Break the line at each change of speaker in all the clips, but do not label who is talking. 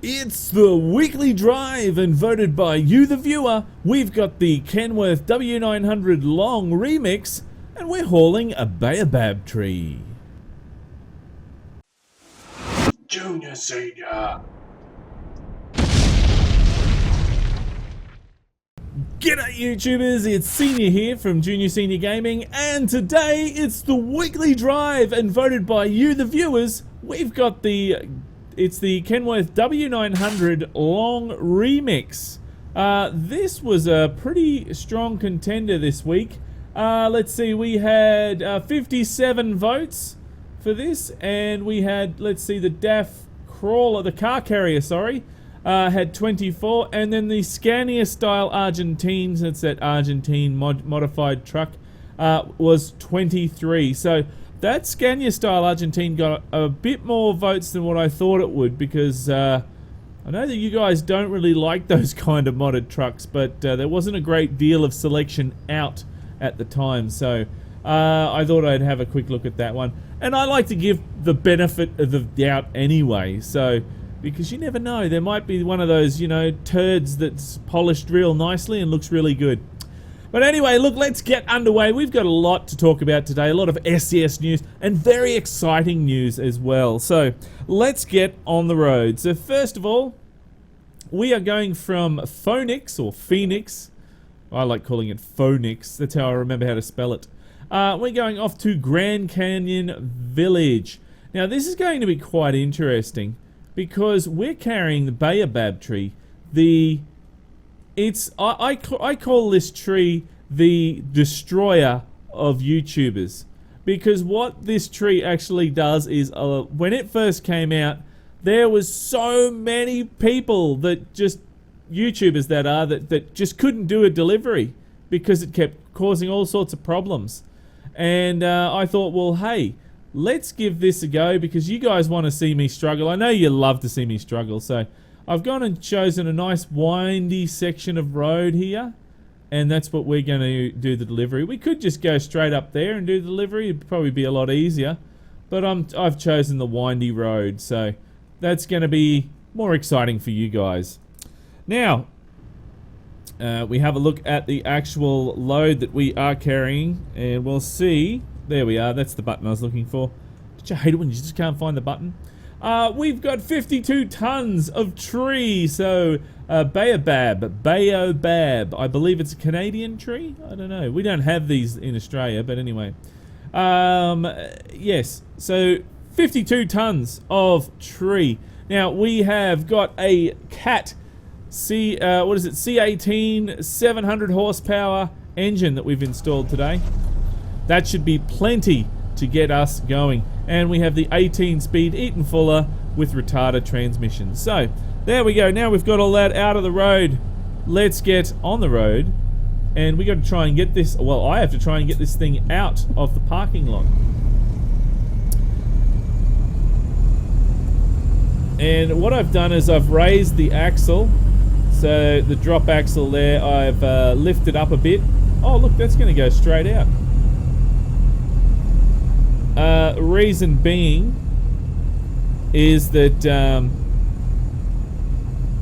It's the weekly drive, and voted by you, the viewer, we've got the Kenworth W900 Long remix, and we're hauling a Baobab tree.
Junior, Senior.
G'day YouTubers, it's Senior here from Junior Senior Gaming, and today it's the weekly drive, and voted by you, the viewers, we've got it's the Kenworth W900 Long remix. This was a pretty strong contender this week. Let's see, we had 57 votes for this, and we had, let's see, the the car carrier, sorry, had 24, and then the Scania style Argentines, that's that Argentine modified truck, was 23. So that Scania style Argentine got a bit more votes than what I thought it would, because I know that you guys don't really like those kind of modded trucks, but there wasn't a great deal of selection out at the time, so I thought I'd have a quick look at that one. And I like to give the benefit of the doubt anyway, so because you never know, there might be one of those, you know, turds that's polished real nicely and looks really good. But anyway, look, let's get underway. We've got a lot to talk about today, a lot of SES news and very exciting news as well. So let's get on the road. So first of all, we are going from Phoenix, or Phoenix. I like calling it Phoenix. That's how I remember how to spell it. We're going off to Grand Canyon Village. Now this is going to be quite interesting, because we're carrying the Baobab tree. I call this tree the destroyer of YouTubers, because what this tree actually does is, when it first came out, there was so many people that just, YouTubers that just couldn't do a delivery because it kept causing all sorts of problems. And I thought, well, hey, let's give this a go, because you guys want to see me struggle. I know you love to see me struggle, so I've gone and chosen a nice windy section of road here, and that's what we're going to do the delivery. We could just go straight up there and do the delivery. It'd probably be a lot easier, but I've chosen the windy road, so that's going to be more exciting for you guys. Now, we have a look at the actual load that we are carrying, and we'll see. There we are. That's the button I was looking for. Don't you hate it when you just can't find the button? We've got 52 tons of tree. So Baobab. I believe it's a Canadian tree. I don't know. We don't have these in Australia, but anyway. Yes. So 52 tons of tree. Now we have got a Cat C18 700 horsepower engine that we've installed today. That should be plenty to get us going. And we have the 18-speed Eaton Fuller with retarder transmission. So, there we go. Now we've got all that out of the road. Let's get on the road. And we got to try and get this, well, I have to try and get this thing out of the parking lot. And what I've done is I've raised the axle. So, the drop axle there, I've lifted up a bit. Oh, look, that's going to go straight out. Reason being is that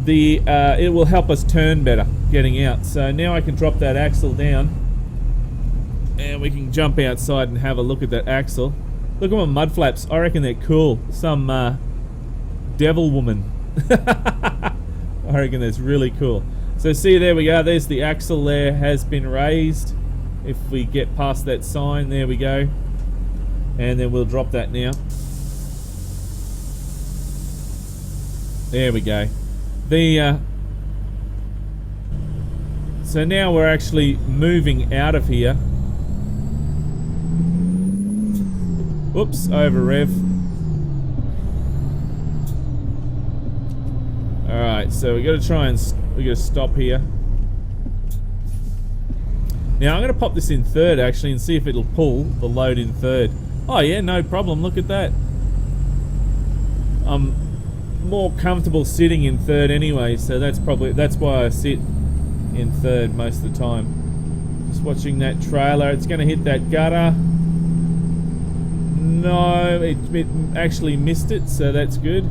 it will help us turn better getting out. So now I can drop that axle down, and we can jump outside and have a look at that axle. Look at my mud flaps. I reckon they're cool. Some devil woman. I reckon that's really cool. So see, there we go. There's the axle there, has been raised. If we get past that sign, there we go. And then we'll drop that now. There we go. So now we're actually moving out of here. Whoops, over rev. Alright, so we got to try and we got to stop here. Now I'm going to pop this in third actually and see if it'll pull the load in third. Oh yeah, no problem, look at that. I'm more comfortable sitting in third anyway, so that's why I sit in third most of the time. Just watching that trailer, it's going to hit that gutter. No, it actually missed it, so that's good.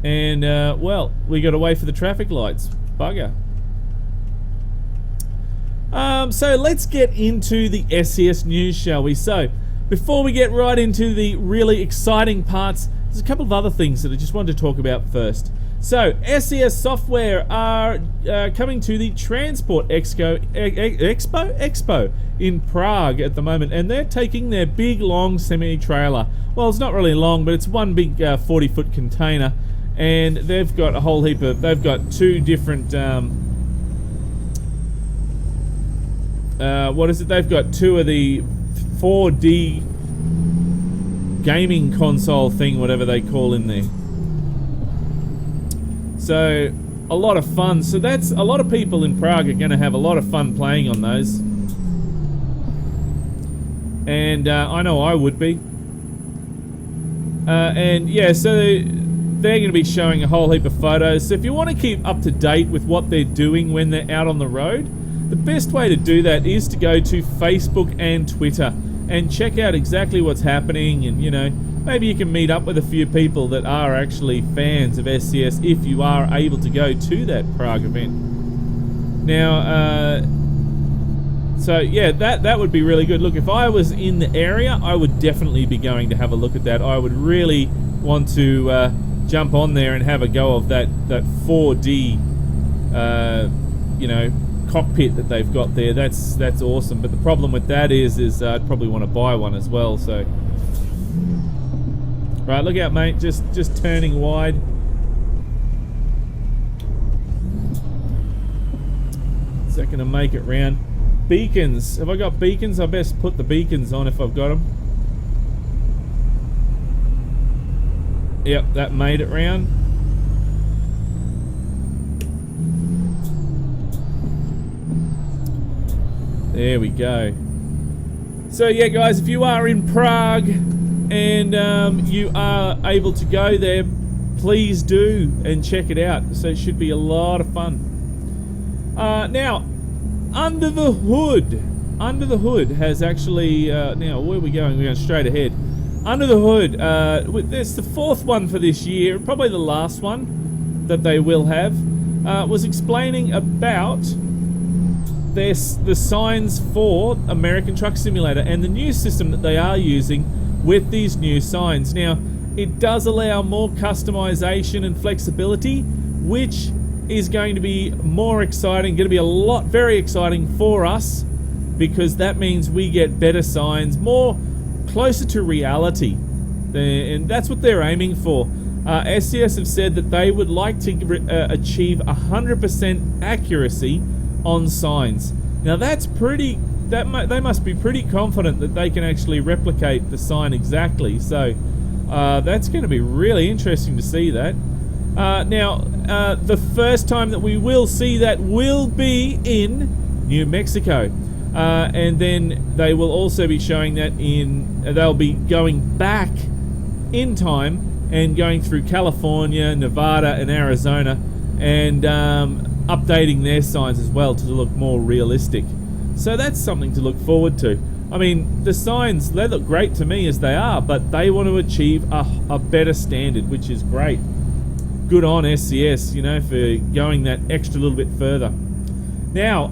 And, well, we got to wait for the traffic lights. Bugger. So let's get into the SCS news, shall we? So, before we get right into the really exciting parts, there's a couple of other things that I just wanted to talk about first. So, SCS software are coming to the Transport Expo in Prague at the moment, and they're taking their big, long semi-trailer. Well, it's not really long, but it's one big 40-foot container, and they've got a whole heap of... They've got two different... what is it? They've got two of the 4D gaming console thing, whatever they call in there. So, a lot of fun. So that's... A lot of people in Prague are going to have a lot of fun playing on those. And I know I would be. And yeah, so they're going to be showing a whole heap of photos. So if you want to keep up to date with what they're doing when they're out on the road, the best way to do that is to go to Facebook and Twitter and check out exactly what's happening, and, you know, maybe you can meet up with a few people that are actually fans of SCS if you are able to go to that Prague event. Now, so yeah, that would be really good. Look, if I was in the area, I would definitely be going to have a look at that. I would really want to jump on there and have a go of that 4D, you know, cockpit that they've got there. That's awesome. But the problem with that is I'd probably want to buy one as well. So, right, look out, mate. Just turning wide. Is that going to make it round? Beacons. Have I got beacons? I best put the beacons on if I've got them. Yep, that made it round. There we go. So yeah, guys, if you are in Prague and you are able to go there, please do and check it out. So it should be a lot of fun. Now, Under the Hood has actually, now where are we going? We're going straight ahead. Under the Hood, it's the fourth one for this year, probably the last one that they will have, was explaining about the signs for American Truck Simulator and the new system that they are using with these new signs. Now, it does allow more customization and flexibility, which is going to be more exciting, going to be very exciting for us, because that means we get better signs, more closer to reality, and that's what they're aiming for. SCS have said that they would like to achieve 100% accuracy on signs. Now that's pretty, they must be pretty confident that they can actually replicate the sign exactly. So that's going to be really interesting to see that. Now, the first time that we will see that will be in New Mexico. And then they will also be showing that they'll be going back in time and going through California, Nevada, and Arizona, and updating their signs as well to look more realistic. So that's something to look forward to. I mean, the signs, they look great to me as they are, but they want to achieve a better standard, which is great. Good on SCS, you know, for going that extra little bit further. Now,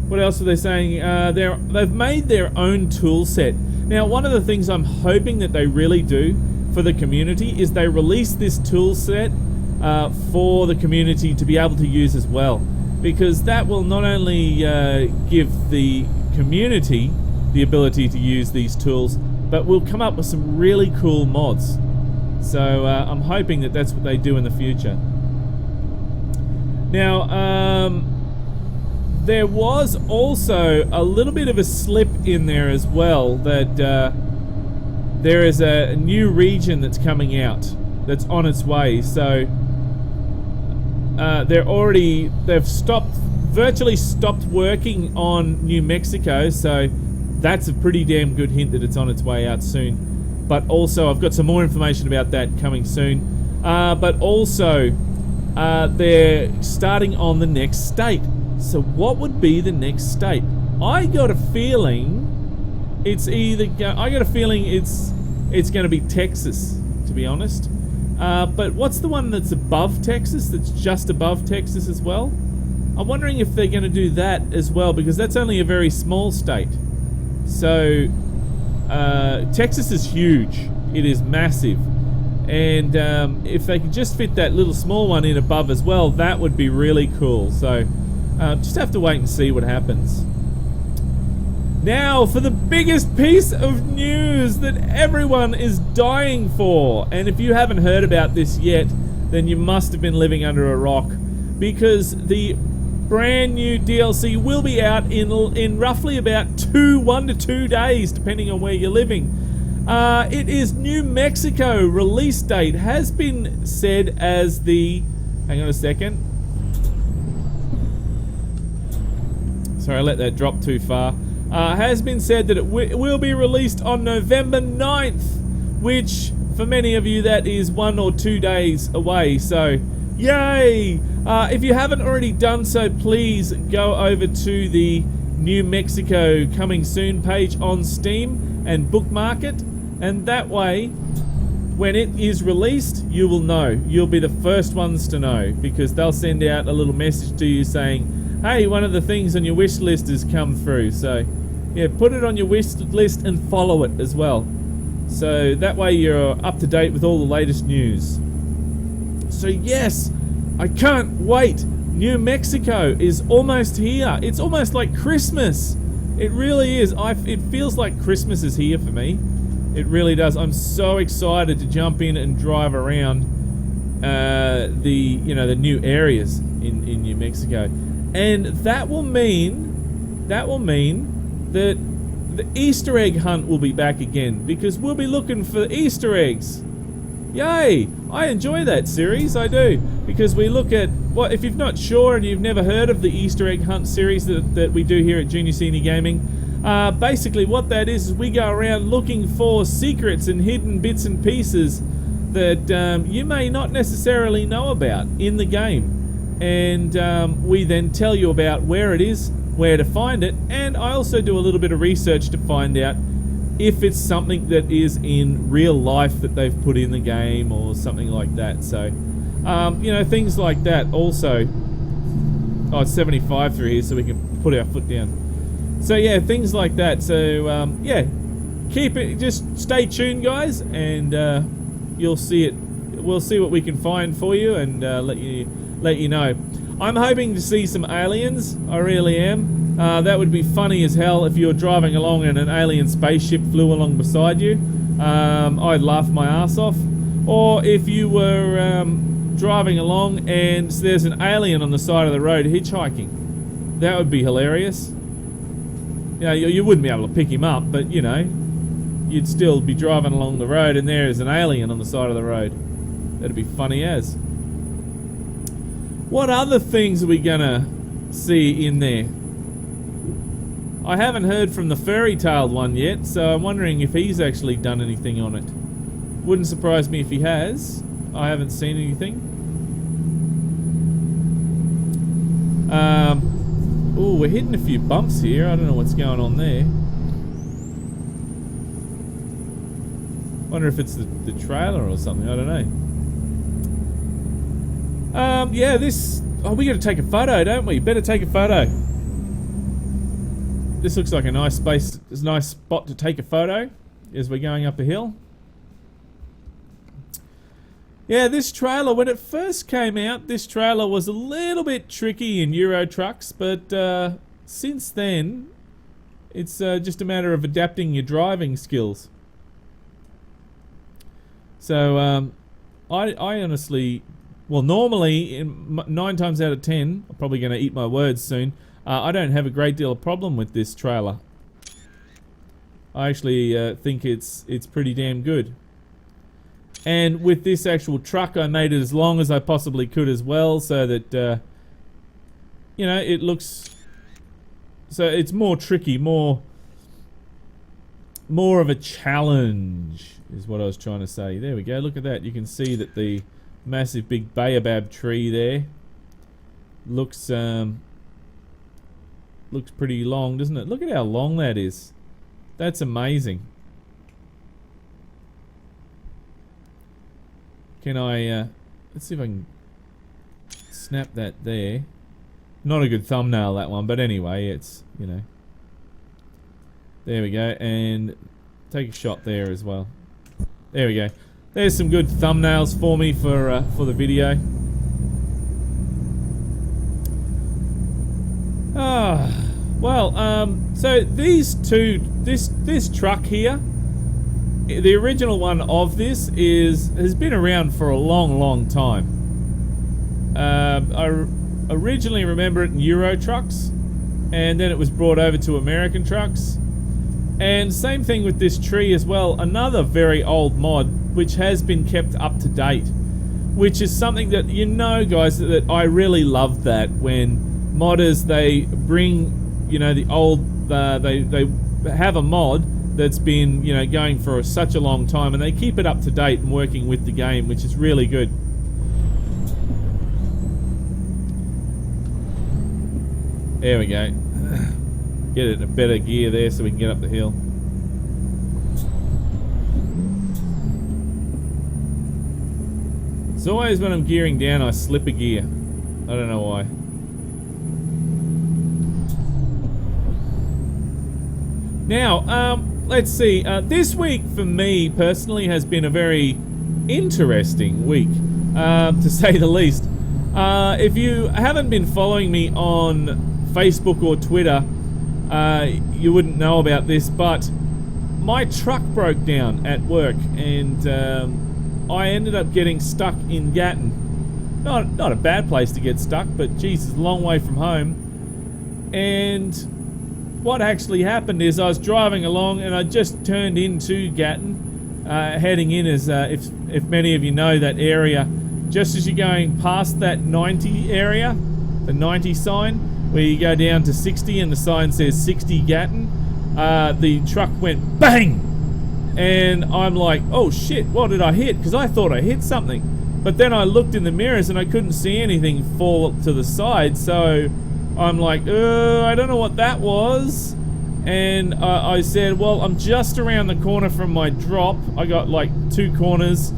what else are they saying? They've made their own tool set. Now, one of the things I'm hoping that they really do for the community is they release this tool set for the community to be able to use as well, because that will not only give the community the ability to use these tools, but will come up with some really cool mods. So I'm hoping that that's what they do in the future. Now, there was also a little bit of a slip in there as well, that there is a new region that's coming out that's on its way. So they've virtually stopped working on New Mexico, so that's a pretty damn good hint that it's on its way out soon. But also, I've got some more information about that coming soon. But also, they're starting on the next state. So what would be the next state? I got a feeling it's going to be Texas, to be honest. But what's the one that's above Texas, that's just above Texas as well? I'm wondering if they're going to do that as well, because that's only a very small state. So, Texas is huge. It is massive. And if they could just fit that little small one in above as well, that would be really cool. So, just have to wait and see what happens. Now, for the biggest piece of news that everyone is dying for. And if you haven't heard about this yet, then you must have been living under a rock. Because the brand new DLC will be out in roughly about 1 to 2 days, depending on where you're living. It is New Mexico. Release date has been said as the... Hang on a second. Sorry, I let that drop too far. Has been said that it will be released on November 9th, which for many of you that is 1 or 2 days away. So, yay! If you haven't already done so, please go over to the New Mexico Coming Soon page on Steam and bookmark it. And that way, when it is released, you will know. You'll be the first ones to know, because they'll send out a little message to you saying, hey, one of the things on your wish list has come through. So, yeah, put it on your wish list and follow it as well. So that way you're up to date with all the latest news. So yes, I can't wait. New Mexico is almost here. It's almost like Christmas. It really is. It feels like Christmas is here for me. It really does. I'm so excited to jump in and drive around the new areas in New Mexico. And that will mean that the Easter egg hunt will be back again, because we'll be looking for Easter eggs. Yay! I enjoy that series, I do, because we look at, well, if you're not sure and you've never heard of the Easter egg hunt series that we do here at Junior Senior Gaming, basically what that is we go around looking for secrets and hidden bits and pieces that you may not necessarily know about in the game. And we then tell you about where it is, where to find it, and I also do a little bit of research to find out if it's something that is in real life that they've put in the game or something like that. So, things like that also. Oh, it's 75 through here, so we can put our foot down. So yeah, things like that. So yeah, keep it. Just stay tuned, guys, and you'll see it. We'll see what we can find for you, and let you know. I'm hoping to see some aliens. I really am. That would be funny as hell if you were driving along and an alien spaceship flew along beside you. I'd laugh my ass off. Or if you were driving along and there's an alien on the side of the road hitchhiking. That would be hilarious. You wouldn't be able to pick him up, but you'd still be driving along the road and there is an alien on the side of the road. That'd be funny as. What other things are we gonna see in there? I haven't heard from the furry-tailed one yet, so I'm wondering if he's actually done anything on it. Wouldn't surprise me if he has. I haven't seen anything. Oh, we're hitting a few bumps here. I don't know what's going on there. Wonder if it's the trailer or something. I don't know. Yeah, this... Oh, we gotta take a photo, don't we? Better take a photo. This looks like a nice space, a nice spot to take a photo as we're going up a hill. Yeah, this trailer, when it first came out, this trailer was a little bit tricky in Euro trucks, but since then, it's just a matter of adapting your driving skills. So, I honestly... Well, normally, 9 times out of 10, I'm probably going to eat my words soon, I don't have a great deal of problem with this trailer. I actually think it's pretty damn good. And with this actual truck, I made it as long as I possibly could as well, so that, it looks... So it's more tricky, more of a challenge, is what I was trying to say. There we go, look at that. You can see that the massive big Baobab tree there looks pretty long, doesn't it? Look at how long that is. That's amazing. Can I, let's see if I can snap that there. Not a good thumbnail, that one, but anyway, it's, you know. There we go, and take a shot there as well. There we go. There's some good thumbnails for me for the video. So these two, this truck here, the original one of this has been around for a long time. I originally remember it in Euro trucks, and then it was brought over to American trucks. And same thing with this tree as well, another very old mod which has been kept up to date, which is something that, you know, guys, that I really love, that when modders, they bring, you know, the old, they have a mod that's been, you know, going for such a long time, and they keep it up to date and working with the game, which is really good. There we go. Get it in a better gear there so we can get up the hill. It's always when I'm gearing down I slip a gear. I don't know why. Now, let's see. This week for me personally has been a very interesting week, to say the least. If you haven't been following me on Facebook or Twitter, you wouldn't know about this, but my truck broke down at work, and I ended up getting stuck in Gatton. Not a bad place to get stuck, but geez, it's a long way from home. And what actually happened is I was driving along, and I just turned into Gatton, heading in as, if many of you know that area, just as you're going past that 90 area, the 90 sign, where you go down to 60 and the sign says 60 Gatton, the truck went bang! And I'm like, oh shit, what did I hit? Because I thought I hit something. But then I looked in the mirrors and I couldn't see anything fall to the side, so I'm like, I don't know what that was. And I said, well, I'm just around the corner from my drop. I got like 2 corners,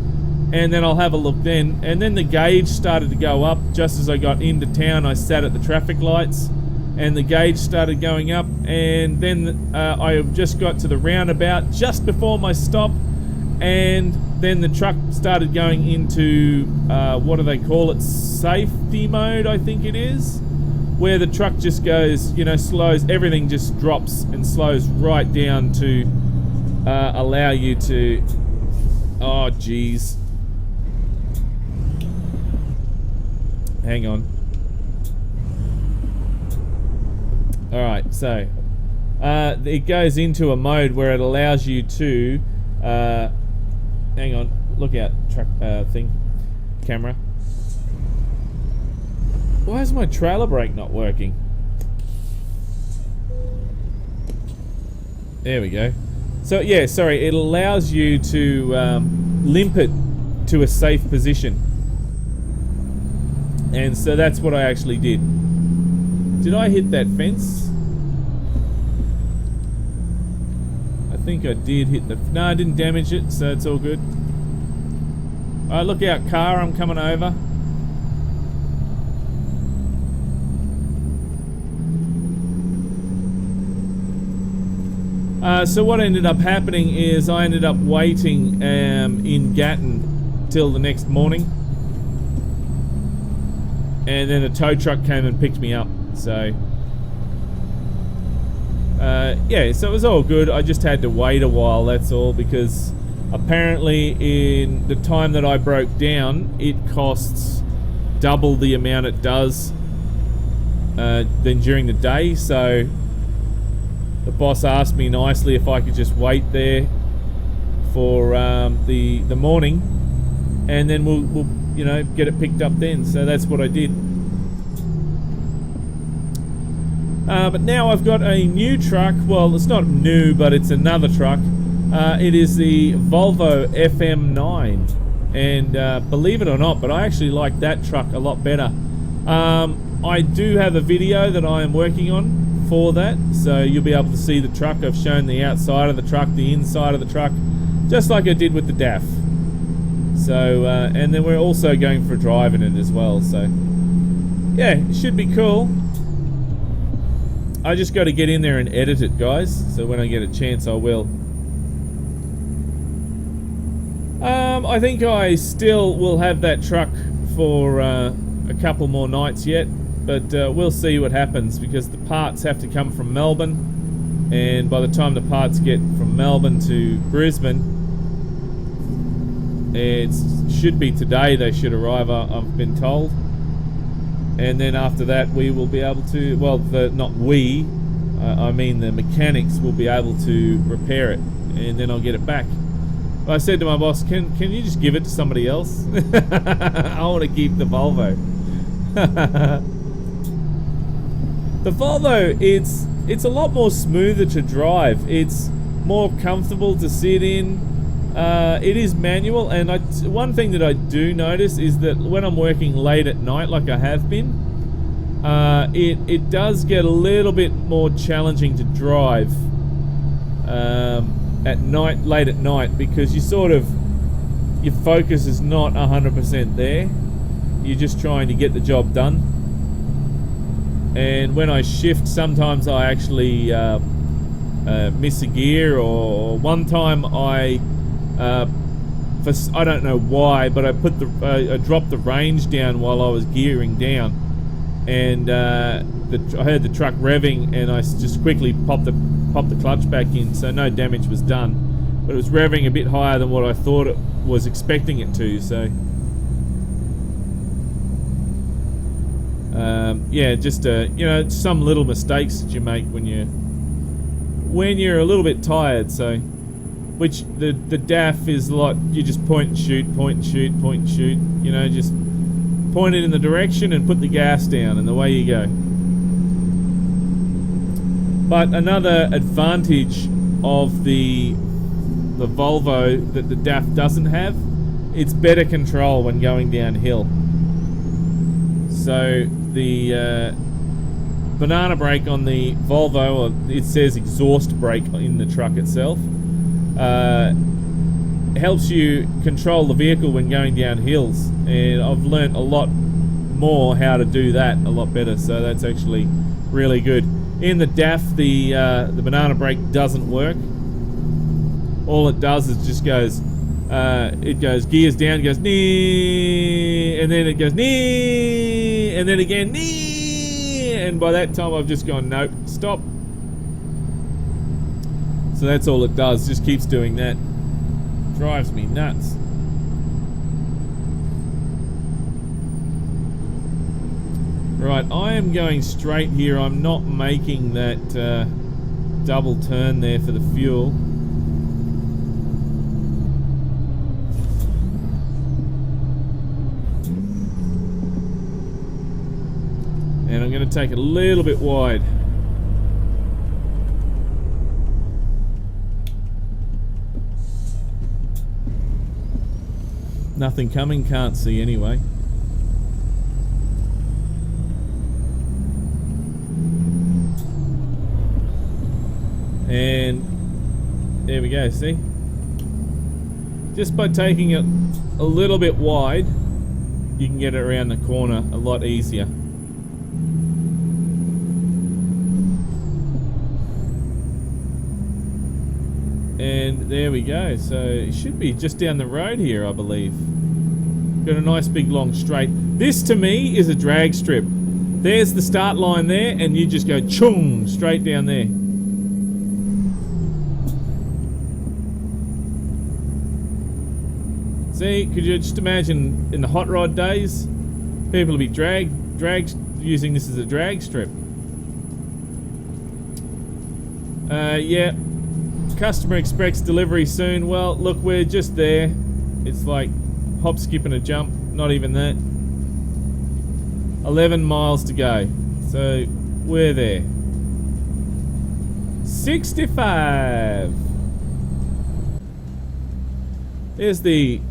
and then I'll have a look then. And then the gauge started to go up. Just as I got into town, I sat at the traffic lights, and the gauge started going up. And then I just got to the roundabout just before my stop, and then the truck started going into, what do they call it, safety mode, I think it is, where the truck just goes, you know, slows, everything just drops and slows right down to allow you to, oh geez. Hang on. Alright, so it goes into a mode where it allows you to hang on, look out, truck thing, camera. Why is my trailer brake not working? There we go. So yeah, sorry, it allows you to limp it to a safe position. And so that's what I actually did. Did I hit that fence? I think I did hit the... No, I didn't damage it, so it's all good. Alright, look out, car, I'm coming over. So what ended up happening is I ended up waiting in Gatton till the next morning. And then a tow truck came and picked me up, so... yeah, so it was all good. I just had to wait a while, that's all, because apparently in the time that I broke down, it costs double the amount it does than during the day, so the boss asked me nicely if I could just wait there for the morning, and then we'll you know, get it picked up then. So that's what I did. But now I've got a new truck. Well, it's not new, but it's another truck. It is the Volvo FM9, and believe it or not, but I actually like that truck a lot better. I do have a video that I am working on for that, so you'll be able to see the truck. I've shown the outside of the truck, the inside of the truck, just like I did with the DAF. So, and then we're also going for a drive in it as well. So, yeah, it should be cool. I just got to get in there and edit it, guys. So when I get a chance, I will. I think I still will have that truck for a couple more nights yet, but we'll see what happens, because the parts have to come from Melbourne, and by the time the parts get from Melbourne to Brisbane, it should be today they should arrive, I've been told. And then after that we will be able to, well, not we, I mean the mechanics will be able to repair it, and then I'll get it back. I said to my boss, can you just give it to somebody else? I want to keep the Volvo. The Volvo, it's a lot more smoother to drive. It's more comfortable to sit in. It is manual, and one thing that I do notice is that when I'm working late at night, like I have been, it does get a little bit more challenging to drive at night, late at night, because your focus is not 100% there. You're just trying to get the job done. And when I shift, sometimes I actually miss a gear, or one time I don't know why, but I dropped the range down while I was gearing down, and I heard the truck revving, and I just quickly popped the clutch back in, so no damage was done. But it was revving a bit higher than what I thought it was expecting it to. So yeah, just some little mistakes that you make when you're a little bit tired. So, which the DAF is a lot. You just point and shoot, point and shoot, point and shoot. You know, just point it in the direction and put the gas down, and away you go. But another advantage of the Volvo that the DAF doesn't have, it's better control when going downhill. So the banana brake on the Volvo, or it says exhaust brake in the truck itself, helps you control the vehicle when going down hills, and I've learnt a lot more how to do that a lot better, so that's actually really good. In the DAF, the banana brake doesn't work. All it does is just goes, it goes gears down, goes nee, and then it goes nee, and then again nee, and by that time I've just gone, nope, stop. So that's all it does, just keeps doing that. Drives me nuts. Right, I am going straight here. I'm not making that double turn there for the fuel. And I'm going to take it a little bit wide. Nothing coming, can't see anyway. And there we go, see? Just by taking it a little bit wide, you can get it around the corner a lot easier. And there we go, so it should be just down the road here, I believe. Got a nice big long straight. This to me is a drag strip. There's the start line there, and you just go chung straight down there. See, could you just imagine in the hot rod days, people will be drag using this as a drag strip. Yeah, customer expects delivery soon. Well, look, we're just there. It's like hop, skip and a jump, not even that. 11 miles to go, so we're there. 65. There's the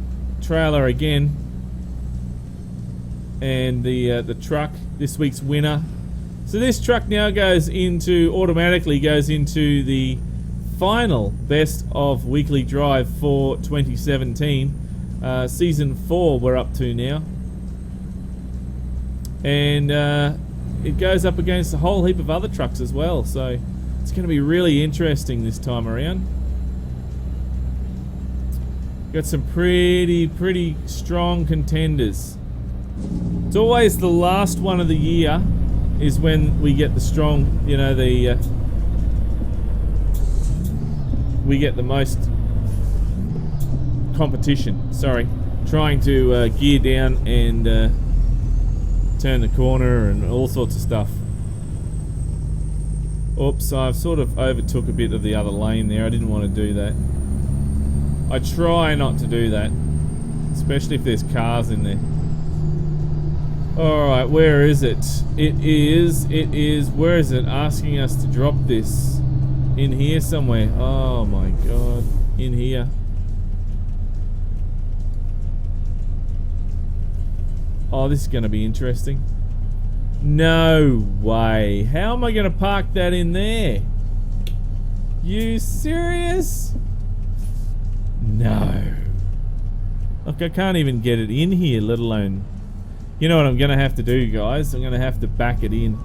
trailer again, and the truck, this week's winner. So this truck now automatically goes into the final best of weekly drive for 2017. Season 4 we're up to now. And it goes up against a whole heap of other trucks as well, so it's going to be really interesting this time around. Got some pretty strong contenders. It's always the last one of the year is when we get the strong, you know, we get the most competition. Sorry, trying to gear down and turn the corner and all sorts of stuff. Oops, I've sort of overtook a bit of the other lane there. I didn't want to do that. I try not to do that, especially if there's cars in there. Alright, where is it? It is, where is it? Asking us to drop this. In here somewhere. Oh my god. In here. Oh, this is going to be interesting. No way. How am I going to park that in there? You serious? No. Look, I can't even get it in here, let alone... You know what I'm going to have to do, guys? I'm going to have to back it in.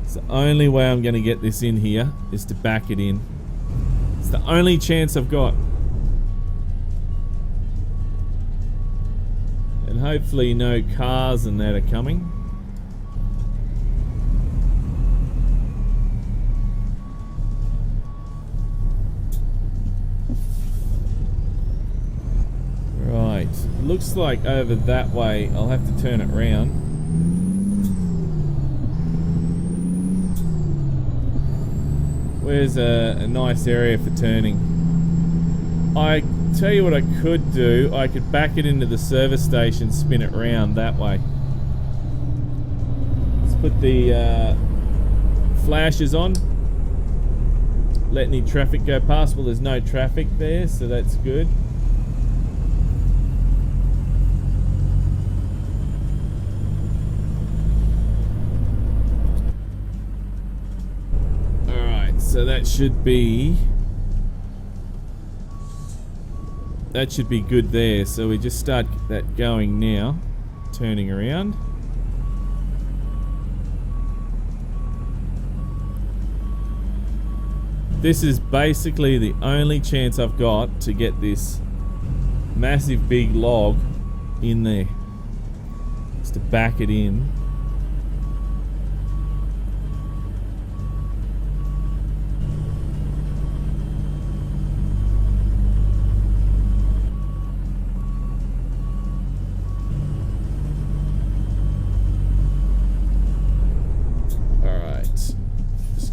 It's the only way I'm going to get this in here is to back it in. It's the only chance I've got. And hopefully no cars and that are coming. Right, looks like over that way I'll have to turn it round. Where's a nice area for turning? I tell you what I could do, I could back it into the service station, spin it round that way. Let's put the flashes on. Let any traffic go past. Well, there's no traffic there, so that's good. So that should be good there. So we just start that going now, turning around. This is basically the only chance I've got to get this massive big log in there. Just to back it in.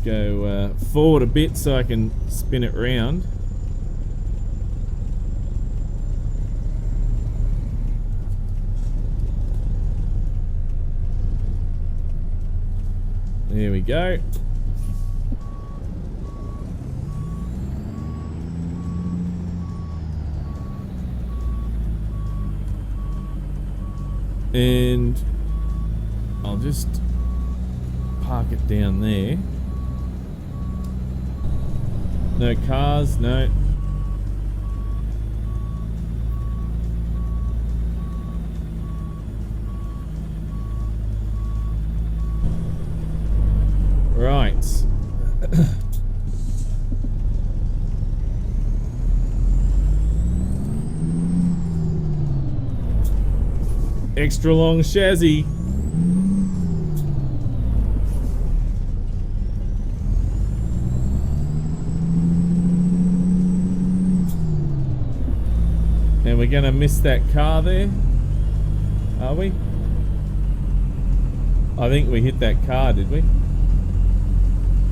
Go forward a bit so I can spin it round. There we go. And I'll just park it down there. No cars, no. Right. Extra long chassis. And we're going to miss that car there, are we? I think we hit that car, did we?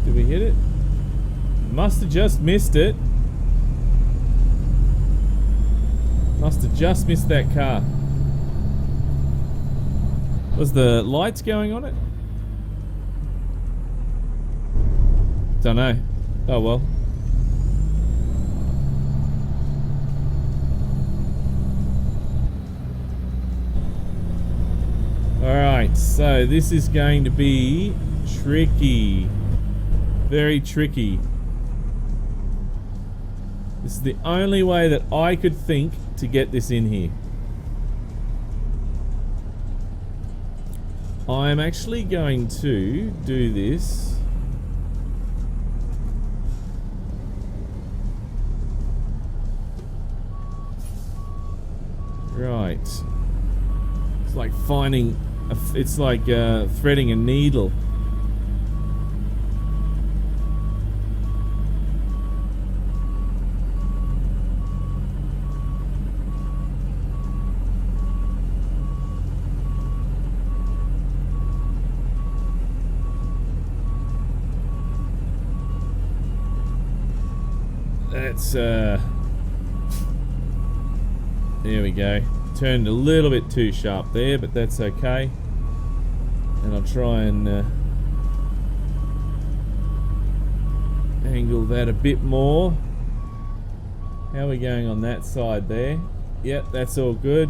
Did we hit it? Must have just missed it. Must have just missed that car. Was the lights going on it? Don't know. Oh well. Alright, so this is going to be tricky. Very tricky. This is the only way that I could think to get this in here. I'm actually going to do this. Right. It's like finding, it's like threading a needle. That's there we go. Turned a little bit too sharp there, but that's okay. And I'll try and angle that a bit more. How are we going on that side there? Yep, that's all good.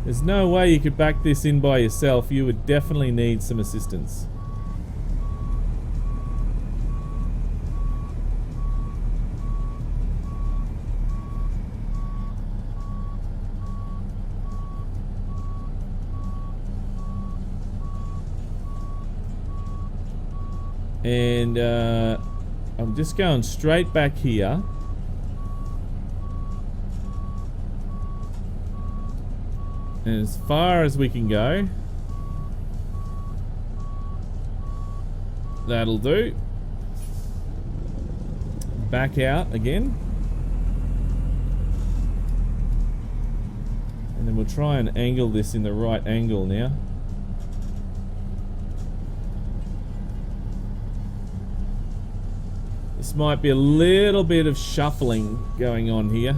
There's no way you could back this in by yourself. You would definitely need some assistance. And I'm just going straight back here. And as far as we can go. That'll do. Back out again. And then we'll try and angle this in the right angle now. This might be a little bit of shuffling going on here.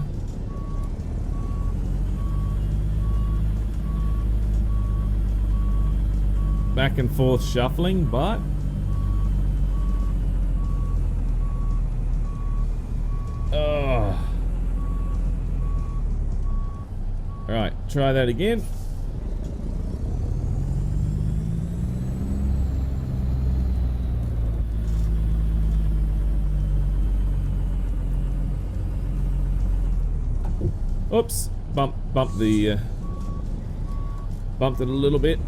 Back and forth shuffling, but alright, try that again. Oops, bumped it a little bit.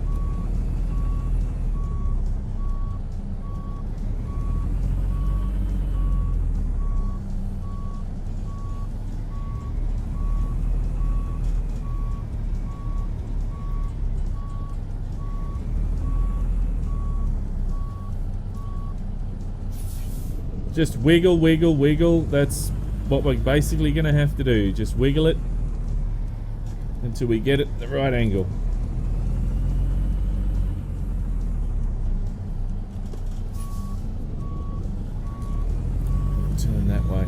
Just wiggle, wiggle, wiggle. That's what we're basically going to have to do. Just wiggle it until we get it at the right angle. Turn that way.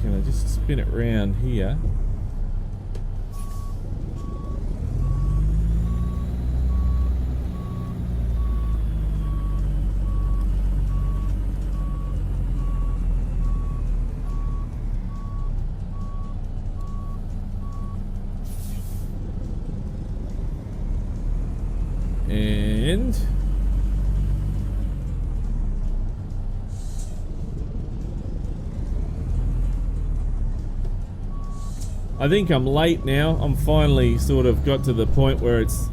Can I just spin it round here? And I think I'm late now. I'm finally sort of got to the point where it's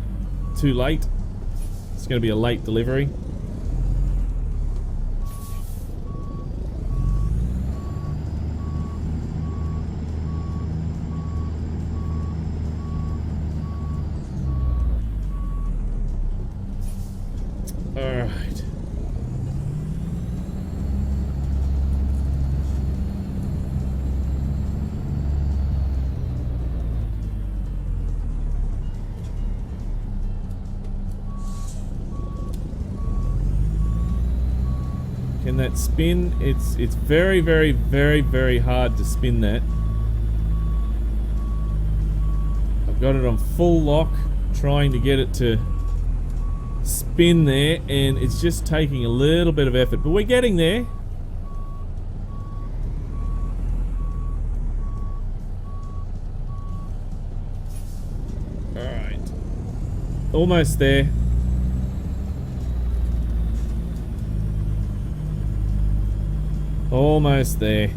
too late. It's going to be a late delivery. All right. Can that spin? It's very, very, very, very hard to spin that. Got it on full lock, trying to get it to spin there, and it's just taking a little bit of effort, but we're getting there. Alright. Almost there. Almost there.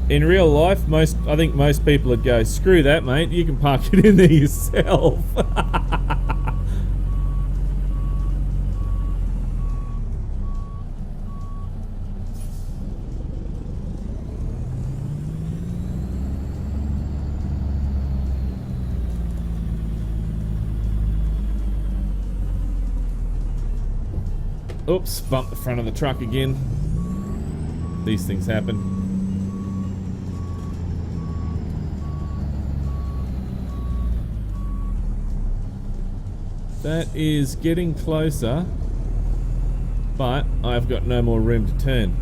In real life, I think most people would go, screw that, mate, you can park it in there yourself. Oops, bumped the front of the truck again. These things happen. That is getting closer, but I've got no more room to turn.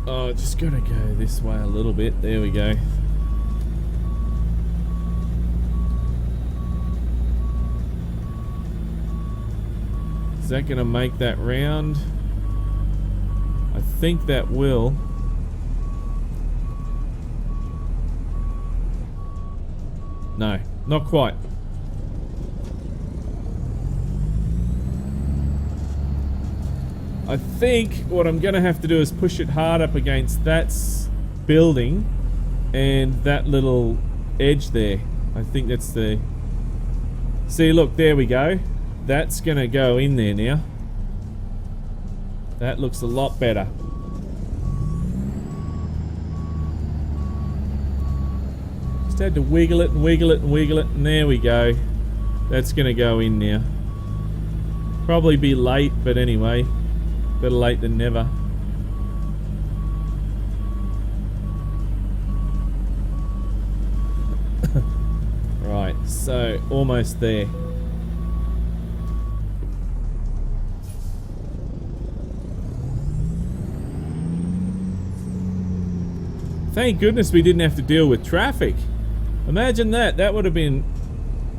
Oh, just gotta go this way a little bit. There we go. Is that gonna make that round? I think that will. No, not quite. I think what I'm gonna have to do is push it hard up against that building and that little edge there. I think that's the... See, look, there we go. That's gonna go in there now. That looks a lot better. Just had to wiggle it and wiggle it and wiggle it, and there we go. That's gonna go in now. Probably be late, but anyway, better late than never. Right, so almost there. Thank goodness we didn't have to deal with traffic. Imagine that. That would have been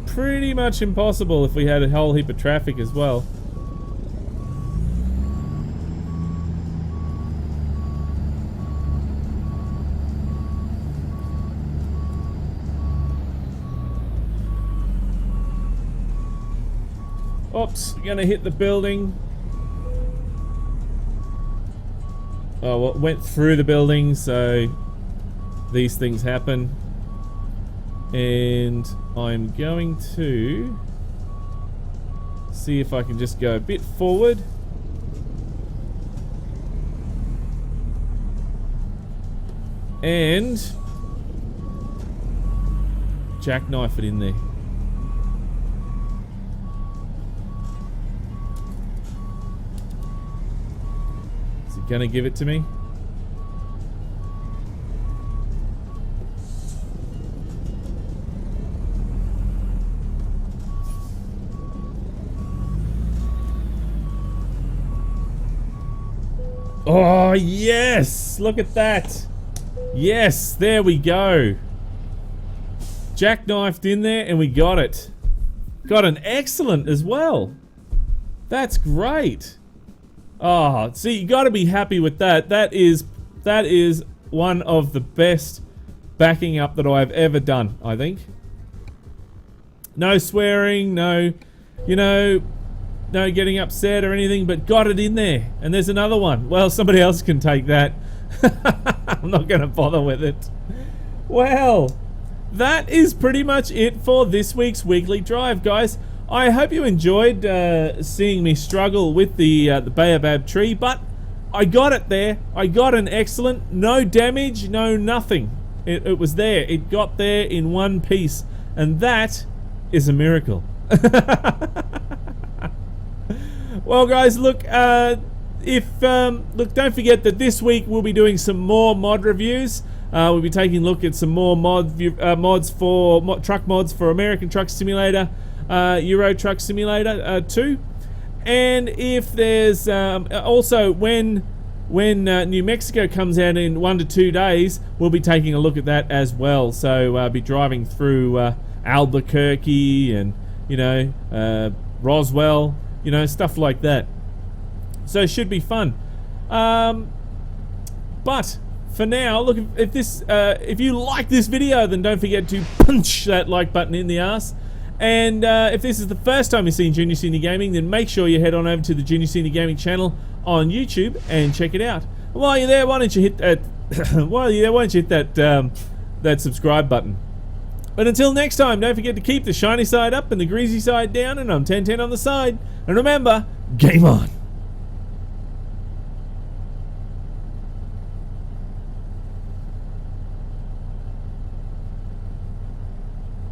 pretty much impossible if we had a whole heap of traffic as well. Oops, gonna hit the building. Oh, well, it went through the building, so these things happen. And I'm going to see if I can just go a bit forward. And jackknife it in there. Is he gonna give it to me? Oh, yes! Look at that! Yes, there we go. Jackknifed in there and we got it. Got an excellent as well. That's great. Oh, see, you gotta be happy with that. That is one of the best backing up that I've ever done, I think. No swearing, no, you know, no getting upset or anything, but got it in there. And there's another one. Well, somebody else can take that. I'm not going to bother with it. Well, that is pretty much it for this week's weekly drive, guys. I hope you enjoyed seeing me struggle with the Baobab tree, but I got it there. I got an excellent, no damage, no nothing. It was there. It got there in one piece, and that is a miracle. Well, guys, look, don't forget that this week we'll be doing some more mod reviews. We'll be taking a look at some more truck mods for American Truck Simulator, Euro Truck Simulator 2. And if there's also when New Mexico comes out in 1 to 2 days, we'll be taking a look at that as well. So I'll be driving through Albuquerque and Roswell, stuff like that. So it should be fun. But for now, look, if you like this video, then don't forget to punch that like button in the ass. And if this is the first time you've seen Junior Senior Gaming, then make sure you head on over to the Junior Senior Gaming channel on YouTube and check it out. And while you're there, why don't you hit that? That subscribe button. But until next time, don't forget to keep the shiny side up and the greasy side down. And I'm 1010 on the side. And remember, game on.